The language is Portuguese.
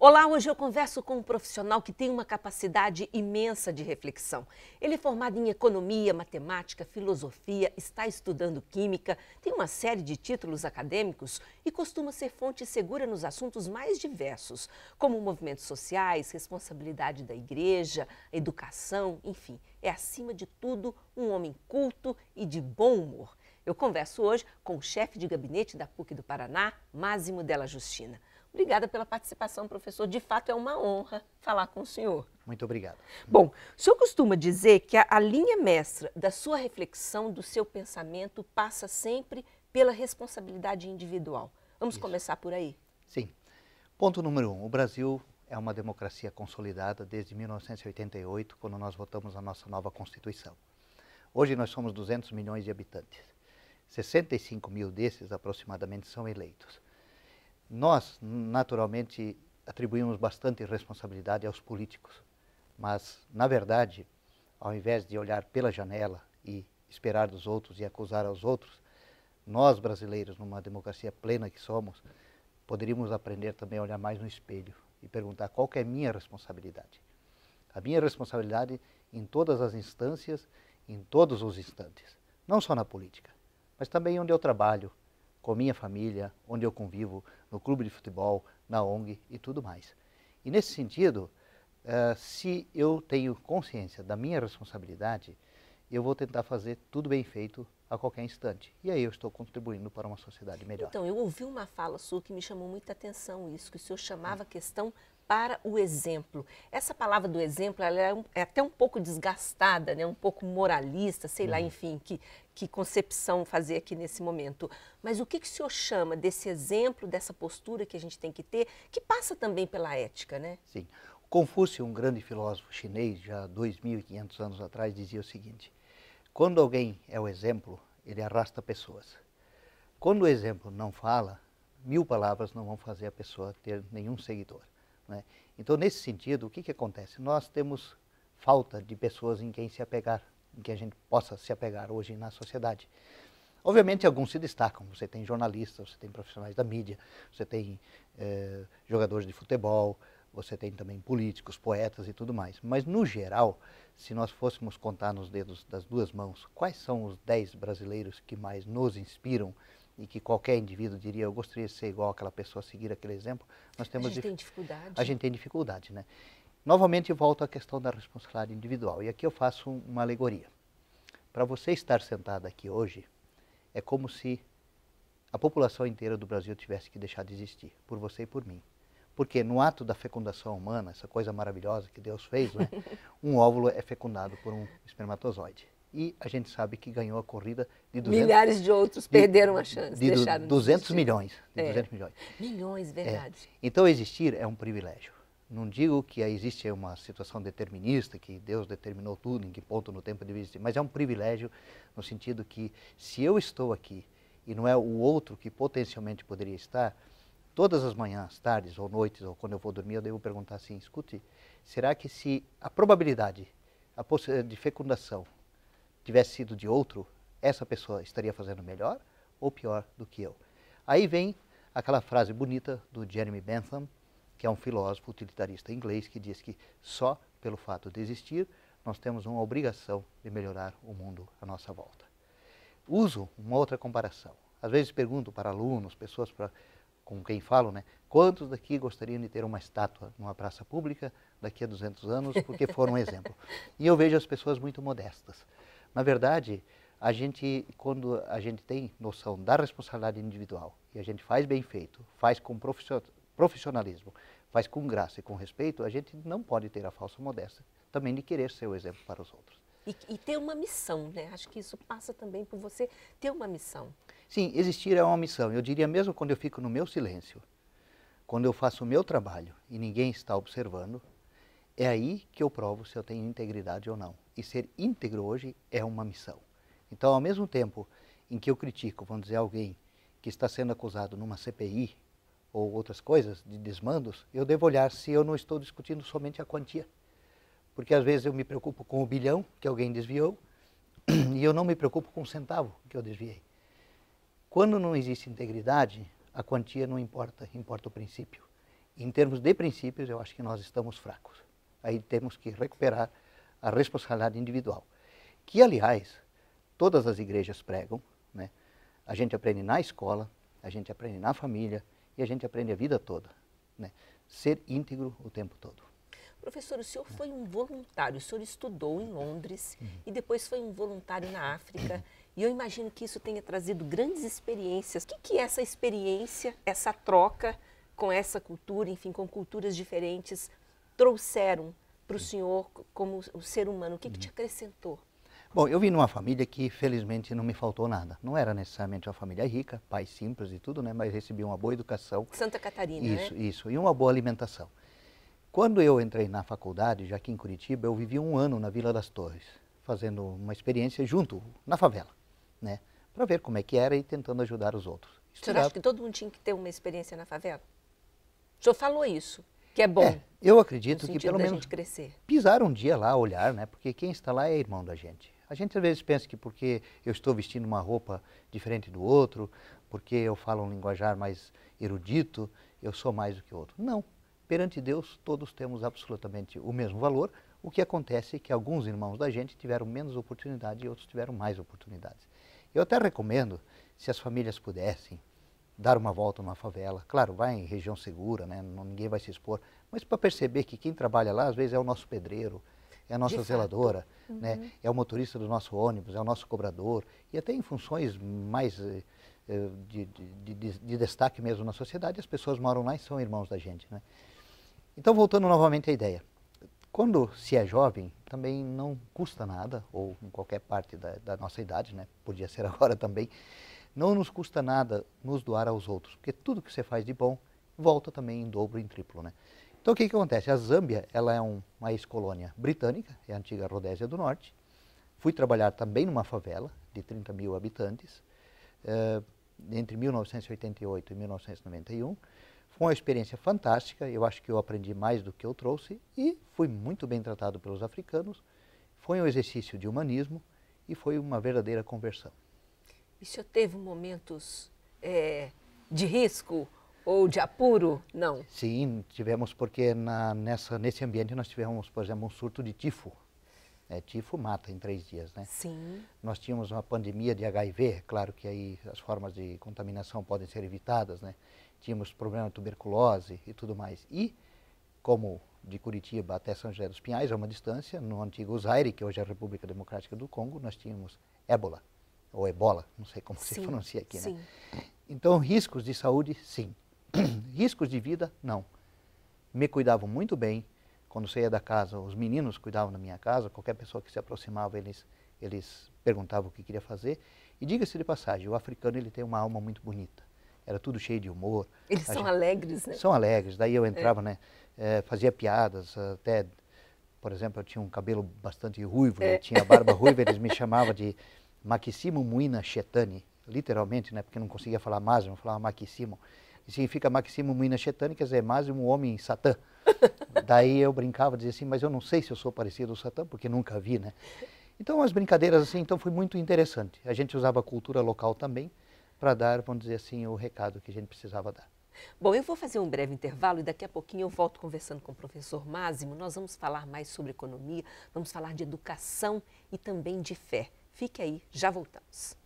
Olá, hoje eu converso com um profissional que tem uma capacidade imensa de reflexão. Ele é formado em economia, matemática, filosofia, está estudando química, tem uma série de títulos acadêmicos e costuma ser fonte segura nos assuntos mais diversos, como movimentos sociais, responsabilidade da igreja, educação, enfim. É, acima de tudo, um homem culto e de bom humor. Eu converso hoje com o chefe de gabinete da PUC do Paraná, Mázimo Della Justina. Obrigada pela participação, professor. De fato, é uma honra falar com o senhor. Muito obrigado. Bom, o senhor costuma dizer que a linha mestra da sua reflexão, do seu pensamento, passa sempre pela responsabilidade individual. Vamos começar por aí? Sim. Ponto número 1. O Brasil é uma democracia consolidada desde 1988, quando nós votamos a nossa nova Constituição. Hoje nós somos 200 milhões de habitantes. 65 mil desses, aproximadamente, são eleitos. Nós, naturalmente, atribuímos bastante responsabilidade aos políticos, mas, na verdade, ao invés de olhar pela janela e esperar dos outros e acusar aos outros, nós, brasileiros, numa democracia plena que somos, poderíamos aprender também a olhar mais no espelho e perguntar qual que é a minha responsabilidade. A minha responsabilidade em todas as instâncias, em todos os instantes, não só na política, mas também onde eu trabalho, com minha família, onde eu convivo, no clube de futebol, na ONG e tudo mais. E nesse sentido, se eu tenho consciência da minha responsabilidade, eu vou tentar fazer tudo bem feito a qualquer instante. E aí eu estou contribuindo para uma sociedade melhor. Então, eu ouvi uma fala sua que me chamou muita atenção isso, que o senhor chamava a questão para o exemplo. Essa palavra do exemplo, ela é até um pouco desgastada, né? Um pouco moralista, sei lá, enfim, que concepção fazer aqui nesse momento. Mas o que o senhor chama desse exemplo, dessa postura que a gente tem que ter, que passa também pela ética, né? Sim. Confúcio, um grande filósofo chinês, já 2.500 anos atrás, dizia o seguinte: quando alguém é o exemplo, ele arrasta pessoas. Quando o exemplo não fala, 1000 palavras não vão fazer a pessoa ter nenhum seguidor, né? Então, nesse sentido, o que acontece? Nós temos falta de pessoas em quem se apegar, em que a gente possa se apegar hoje na sociedade. Obviamente, alguns se destacam. Você tem jornalistas, você tem profissionais da mídia, você tem jogadores de futebol, você tem também políticos, poetas e tudo mais. Mas, no geral, se nós fôssemos contar nos dedos das duas mãos, quais são os 10 brasileiros que mais nos inspiram e que qualquer indivíduo diria, eu gostaria de ser igual àquela pessoa, seguir aquele exemplo, nós temos... A gente tem dificuldade. A gente tem dificuldade, né? Novamente, volto à questão da responsabilidade individual. E aqui eu faço uma alegoria. Para você estar sentado aqui hoje, é como se a população inteira do Brasil tivesse que deixar de existir, por você e por mim. Porque no ato da fecundação humana, essa coisa maravilhosa que Deus fez, né, um óvulo é fecundado por um espermatozoide. E a gente sabe que ganhou a corrida de 200... Milhares de outros perderam a chance, deixaram de 200 existir. milhões. De 200 milhões. Milhões, verdade. Então, existir é um privilégio. Não digo que existe uma situação determinista, que Deus determinou tudo, em que ponto no tempo deve existir, mas é um privilégio no sentido que, se eu estou aqui e não é o outro que potencialmente poderia estar, todas as manhãs, tardes ou noites, ou quando eu vou dormir, eu devo perguntar assim: escute, será que se a probabilidade de fecundação tivesse sido de outro, essa pessoa estaria fazendo melhor ou pior do que eu? Aí vem aquela frase bonita do Jeremy Bentham, que é um filósofo utilitarista inglês, que diz que só pelo fato de existir, nós temos uma obrigação de melhorar o mundo à nossa volta. Uso uma outra comparação. Às vezes pergunto para alunos, pessoas com quem falo, né, quantos daqui gostariam de ter uma estátua numa praça pública daqui a 200 anos, porque foram um exemplo. E eu vejo as pessoas muito modestas. Na verdade, quando a gente tem noção da responsabilidade individual, e a gente faz bem feito, faz com profissionalismo, faz com graça e com respeito, a gente não pode ter a falsa modéstia também de querer ser o exemplo para os outros. E ter uma missão, né? Acho que isso passa também por você ter uma missão. Sim, existir é uma missão. Eu diria mesmo quando eu fico no meu silêncio, quando eu faço o meu trabalho e ninguém está observando, é aí que eu provo se eu tenho integridade ou não. E ser íntegro hoje é uma missão. Então, ao mesmo tempo em que eu critico, vamos dizer, alguém que está sendo acusado numa CPI ou outras coisas de desmandos, eu devo olhar se eu não estou discutindo somente a quantia. Porque às vezes eu me preocupo com o bilhão que alguém desviou e eu não me preocupo com o centavo que eu desviei. Quando não existe integridade, a quantia não importa, importa o princípio. Em termos de princípios, eu acho que nós estamos fracos. Aí temos que recuperar a responsabilidade individual, que, aliás, todas as igrejas pregam, né? A gente aprende na escola, a gente aprende na família e a gente aprende a vida toda, né? Ser íntegro o tempo todo. Professor, o senhor foi um voluntário, o senhor estudou em Londres e depois foi um voluntário na África. E eu imagino que isso tenha trazido grandes experiências. O que é essa experiência, essa troca com essa cultura, enfim, com culturas diferentes, trouxeram para o senhor como o ser humano? O que te acrescentou? Bom, eu vim numa família que, felizmente, não me faltou nada. Não era necessariamente uma família rica, pais simples e tudo, né? Mas recebi uma boa educação. Santa Catarina, isso, né? Isso, e uma boa alimentação. Quando eu entrei na faculdade, já aqui em Curitiba, eu vivi um ano na Vila das Torres, fazendo uma experiência junto, na favela, né? Para ver como é que era e tentando ajudar os outros. O senhor acha que todo mundo tinha que ter uma experiência na favela? O senhor falou isso, que é bom. Eu acredito que pelo menos gente crescer. Pisar um dia lá, olhar, né? Porque quem está lá é irmão da gente. A gente às vezes pensa que porque eu estou vestindo uma roupa diferente do outro, porque eu falo um linguajar mais erudito, eu sou mais do que o outro. Não. Perante Deus, todos temos absolutamente o mesmo valor. O que acontece é que alguns irmãos da gente tiveram menos oportunidade e outros tiveram mais oportunidades. Eu até recomendo, se as famílias pudessem, dar uma volta numa favela. Claro, vai em região segura, né? Ninguém vai se expor. Mas para perceber que quem trabalha lá, às vezes, é o nosso pedreiro, é a nossa zeladora, né? É o motorista do nosso ônibus, é o nosso cobrador. E até em funções mais de destaque mesmo na sociedade, as pessoas moram lá e são irmãos da gente, né? Então, voltando novamente à ideia. Quando se é jovem, também não custa nada, ou em qualquer parte da nossa idade, né? Podia ser agora também, não nos custa nada nos doar aos outros, porque tudo que você faz de bom volta também em dobro, em triplo, né? Então o que acontece? A Zâmbia, ela é uma ex-colônia britânica, é a antiga Rodésia do Norte. Fui trabalhar também numa favela de 30 mil habitantes, entre 1988 e 1991. Foi uma experiência fantástica, eu acho que eu aprendi mais do que eu trouxe e fui muito bem tratado pelos africanos. Foi um exercício de humanismo e foi uma verdadeira conversão. E o senhor teve momentos de risco ou de apuro? Não? Sim, tivemos, porque nesse ambiente nós tivemos, por exemplo, um surto de tifo. Tifo mata em 3 dias, né? Sim. Nós tínhamos uma pandemia de HIV, claro que aí as formas de contaminação podem ser evitadas, né? Tínhamos problema de tuberculose e tudo mais. E, como de Curitiba até São José dos Pinhais, a uma distância, no antigo Zaire, que hoje é a República Democrática do Congo, nós tínhamos ébola, ou ebola, não sei como se pronuncia aqui, né? Então, riscos de saúde, sim. Riscos de vida, não. Me cuidavam muito bem. Quando saía da casa, os meninos cuidavam da minha casa, qualquer pessoa que se aproximava, eles perguntavam o que queria fazer. E diga-se de passagem, o africano ele tem uma alma muito bonita. Era tudo cheio de humor. Eles são alegres, né? São alegres. Daí eu entrava, né, fazia piadas, até, por exemplo, eu tinha um cabelo bastante ruivo, eu tinha barba ruiva, eles me chamavam de Makissimo Muina Chetani, literalmente, né, porque não conseguia falar Máximo, eu falava Makissimo. E significa Makissimo Muina Chetani, quer dizer, Máximo, homem Satã. Daí eu brincava, dizia assim, mas eu não sei se eu sou parecido ao Satã, porque nunca vi, né? Então, as brincadeiras assim, então foi muito interessante. A gente usava a cultura local também para dar, vamos dizer assim, o recado que a gente precisava dar. Bom, eu vou fazer um breve intervalo e daqui a pouquinho eu volto conversando com o professor Máximo. Nós vamos falar mais sobre economia, vamos falar de educação e também de fé. Fique aí, já voltamos.